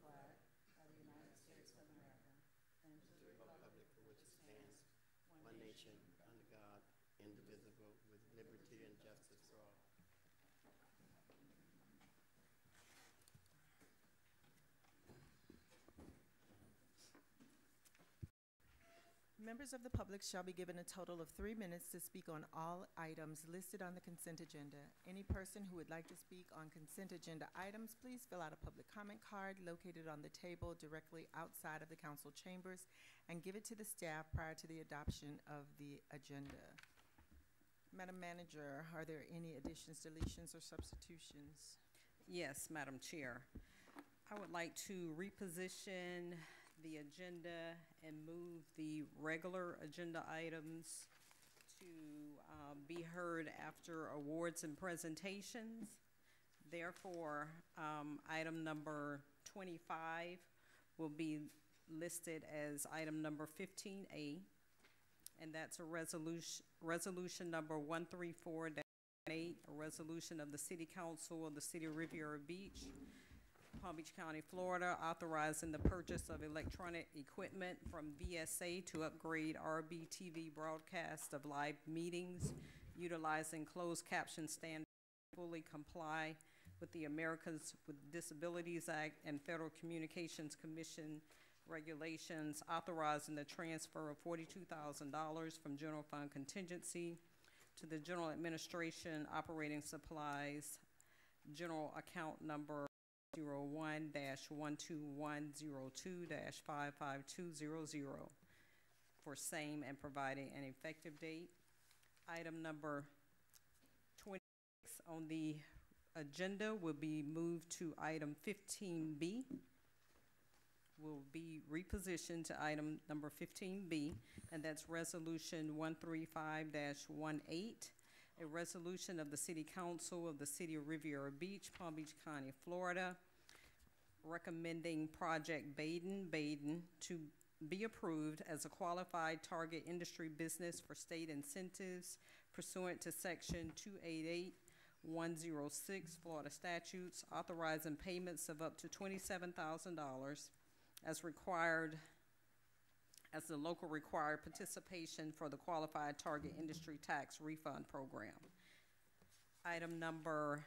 flag of the United States of America and to the republic for which it stands, one nation, under God, indivisible, with liberty and justice for all. Members of the public shall be given a total of 3 minutes to speak on all items listed on the consent agenda. Any person who would like to speak on consent agenda items, please fill out a public comment card located on the table directly outside of the council chambers and give it to the staff prior to the adoption of the agenda. Madam Manager, are there any additions, deletions, or substitutions? Yes, Madam Chair. I would like to reposition the agenda and move the regular agenda items to be heard after awards and presentations. Therefore, item number 25 will be listed as item number 15A, and that's a resolution number 134-8, a resolution of the City Council of the City of Riviera Beach, Palm Beach County, Florida, authorizing the purchase of electronic equipment from VSA to upgrade RBTV broadcast of live meetings, utilizing closed caption standards, fully comply with the Americans with Disabilities Act and Federal Communications Commission regulations, authorizing the transfer of $42,000 from general fund contingency to the general administration operating supplies general account number 01-12102-55200 for same and providing an effective date. Item number 26 on the agenda will be moved to item 15B. Will be repositioned to item number 15B, and that's resolution 135-18. A resolution of the City Council of the City of Riviera Beach, Palm Beach County, Florida, recommending Project Baden to be approved as a qualified target industry business for state incentives pursuant to Section 288-106 Florida statutes, authorizing payments of up to $27,000 as required as the local required participation for the Qualified Target Industry Tax Refund Program. Item number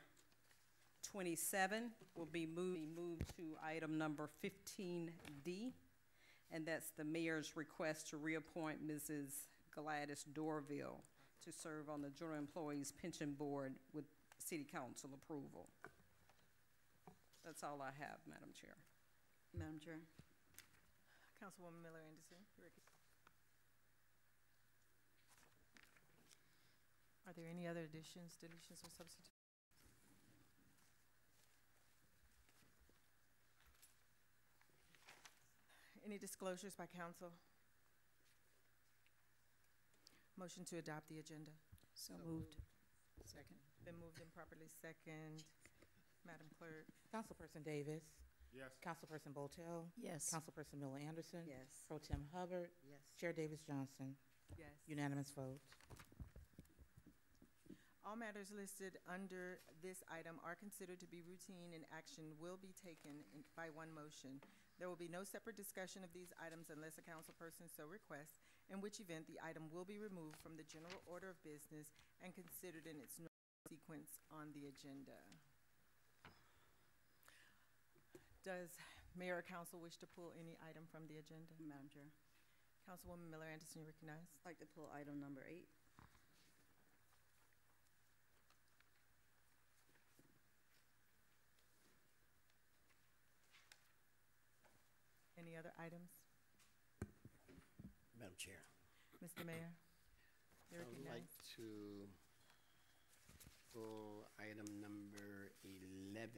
27 will be moved to item number 15D, and that's the mayor's request to reappoint Mrs. Gladys Dorville to serve on the General Employees Pension Board with City Council approval. That's all I have, Madam Chair. Madam Chair. Councilwoman Miller Anderson. Are there any other additions, deletions, or substitutions? Any disclosures by council? Motion to adopt the agenda. So moved. Second. Been moved and properly second. Madam Clerk. Councilperson Davis. Yes. Councilperson Botel. Yes. Councilperson Miller Anderson. Yes. Pro Tem Hubbard. Yes. Chair Davis Johnson. Yes. Unanimous vote. All matters listed under this item are considered to be routine, and action will be taken by one motion. There will be no separate discussion of these items unless a councilperson so requests, in which event the item will be removed from the general order of business and considered in its normal sequence on the agenda. Does Mayor or Council wish to pull any item from the agenda? Madam Chair. Councilwoman Miller Anderson, you recognize. I'd like to pull item number 8. Any other items? Madam Chair. Mr. Mayor, you I would recognize. like to pull item number 11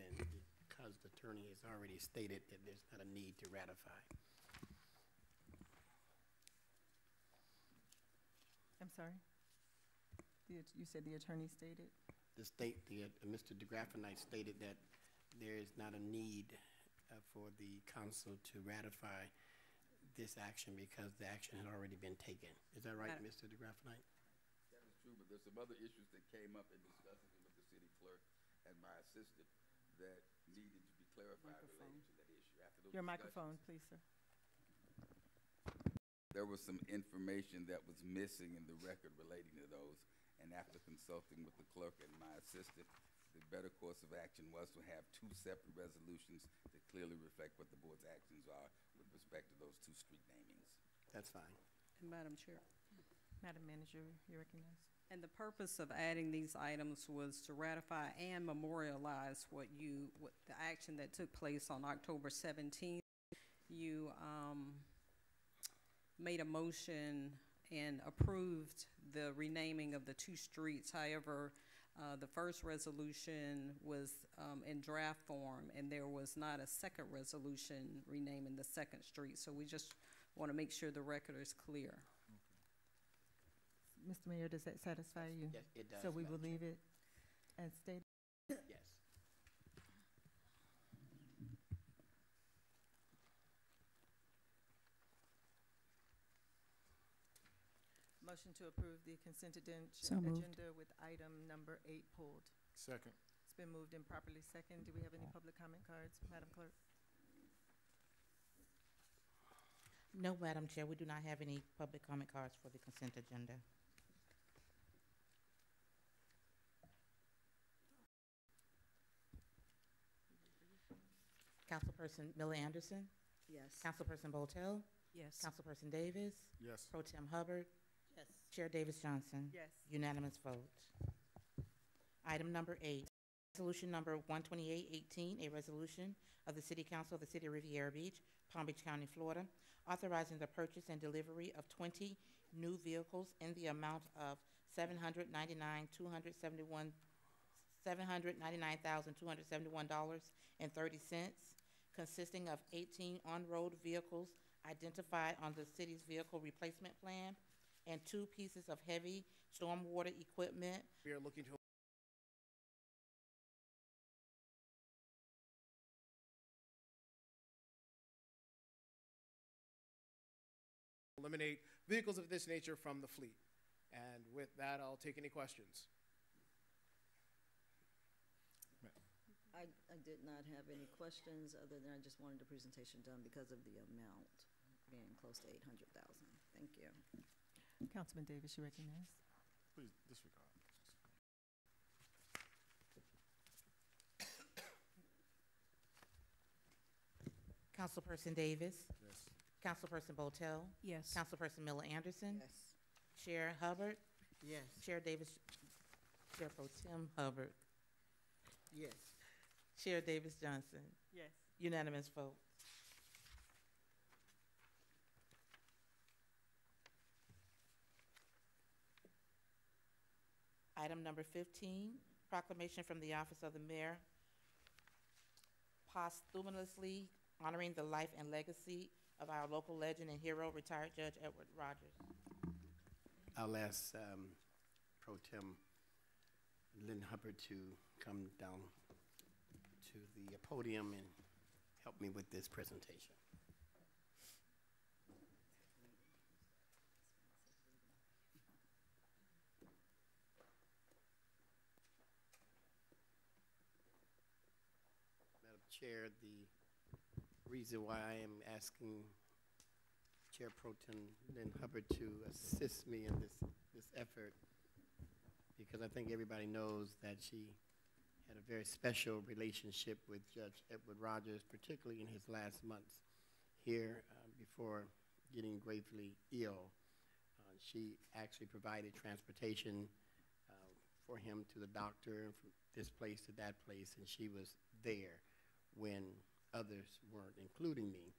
because the attorney has already stated that there's not a need to ratify. I'm sorry? You said the attorney stated? Mr. DeGraffenite stated that there is not a need for the council to ratify this action because the action had already been taken. Is that right, Mr. DeGraffenite? That is true, but there's some other issues that came up in discussing it with the city clerk and my assistant that needed to be clarified related to that issue. After Your microphone, please, sir. There was some information that was missing in the record relating to those, and after consulting with the clerk and my assistant, the better course of action was to have two separate resolutions that clearly reflect what the board's actions are with respect to those two street namings. That's fine. And Madam Chair. Madam Manager, you recognize? And the purpose of adding these items was to ratify and memorialize what the action that took place on October 17th. You made a motion and approved the renaming of the two streets. However, the first resolution was in draft form, and there was not a second resolution renaming the second street. So we just want to make sure the record is clear. Mr. Mayor, does that satisfy you? Yes, it does. So we will Madam leave it as stated? Chair. Yes. Motion to approve the consent So moved. agenda with item number 8 pulled. Second. It's been moved and properly second. Do we have any public comment cards, Madam Clerk? No, Madam Chair, we do not have any public comment cards for the consent agenda. Councilperson Miller Anderson, Yes. Councilperson Botel, Yes. Councilperson Davis, Yes. Pro Tem Hubbard, Yes. Chair Davis Johnson. Yes. Unanimous vote. Item number 8, resolution number 12818, a resolution of the City Council of the City of Riviera Beach, Palm Beach County, Florida, authorizing the purchase and delivery of 20 new vehicles in the amount of $799,271.30, consisting of 18 on-road vehicles identified on the city's vehicle replacement plan and 2 pieces of heavy stormwater equipment. We are looking to eliminate vehicles of this nature from the fleet. And with that, I'll take any questions. I did not have any questions, other than I just wanted the presentation done because of the amount being close to 800,000. Thank you. Councilman Davis, you recognize? Please disregard. Councilperson Davis, Yes. Councilperson Botel, Yes. Councilperson Miller Anderson, Yes. Chair Hubbard, Yes. Chair Davis, Chair Pro Tem Hubbard, Yes. Chair Davis Johnson. Yes. Unanimous vote. Item number 15, proclamation from the Office of the Mayor posthumously honoring the life and legacy of our local legend and hero, retired Judge Edward Rogers. I'll ask Pro Tem Lynn Hubbard to come down to the podium and help me with this presentation. Madam Chair, the reason why I am asking Chair Pro Tem Lynn Hubbard to assist me in this effort, because I think everybody knows that she had a very special relationship with Judge Edward Rogers, particularly in his last months here before getting gravely ill. She actually provided transportation for him to the doctor, from this place to that place, and she was there when others weren't, including me.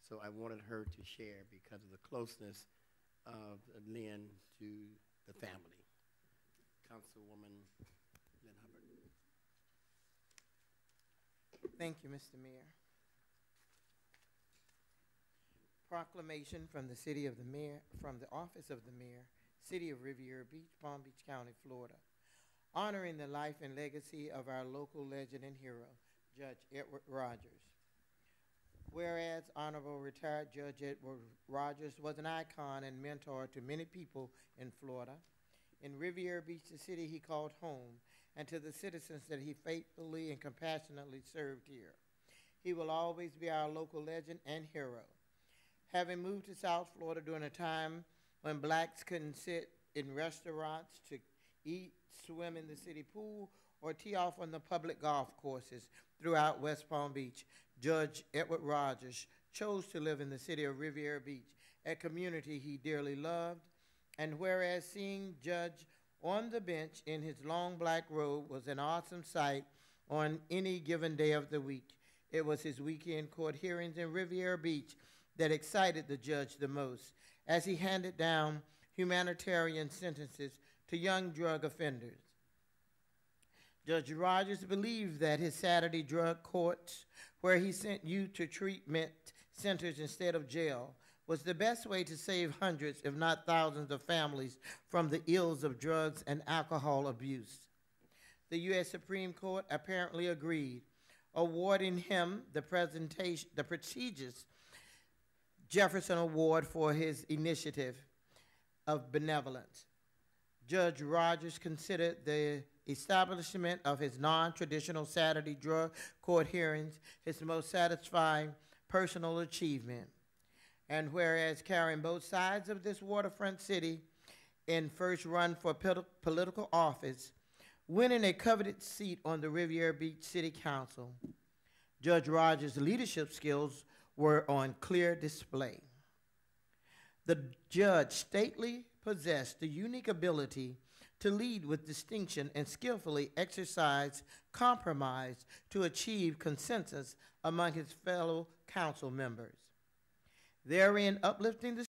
So I wanted her to share because of the closeness of Lynn to the family. Councilwoman Lynn Hubbard. Thank you, Mr. Mayor. Proclamation from the City of the Mayor, from the Office of the Mayor, City of Riviera Beach, Palm Beach County, Florida, honoring the life and legacy of our local legend and hero, Judge Edward Rogers. Whereas Honorable Retired Judge Edward Rogers was an icon and mentor to many people in Florida. In Riviera Beach, the city he called home, and to the citizens that he faithfully and compassionately served here. He will always be our local legend and hero. Having moved to South Florida during a time when blacks couldn't sit in restaurants to eat, swim in the city pool, or tee off on the public golf courses throughout West Palm Beach, Judge Edward Rogers chose to live in the city of Riviera Beach, a community he dearly loved. And whereas seeing Judge on the bench in his long black robe was an awesome sight on any given day of the week, it was his weekend court hearings in Riviera Beach that excited the judge the most, as he handed down humanitarian sentences to young drug offenders. Judge Rogers believed that his Saturday drug courts, where he sent youth to treatment centers instead of jail, was the best way to save hundreds, if not thousands, of families from the ills of drugs and alcohol abuse. The U.S. Supreme Court apparently agreed, awarding him the prestigious Jefferson Award for his initiative of benevolence. Judge Rogers considered the establishment of his non-traditional Saturday drug court hearings his most satisfying personal achievement. And whereas carrying both sides of this waterfront city in first run for political office, winning a coveted seat on the Riviera Beach City Council, Judge Rogers' leadership skills were on clear display. The judge stately possessed the unique ability to lead with distinction and skillfully exercise compromise to achieve consensus among his fellow council members, therein uplifting the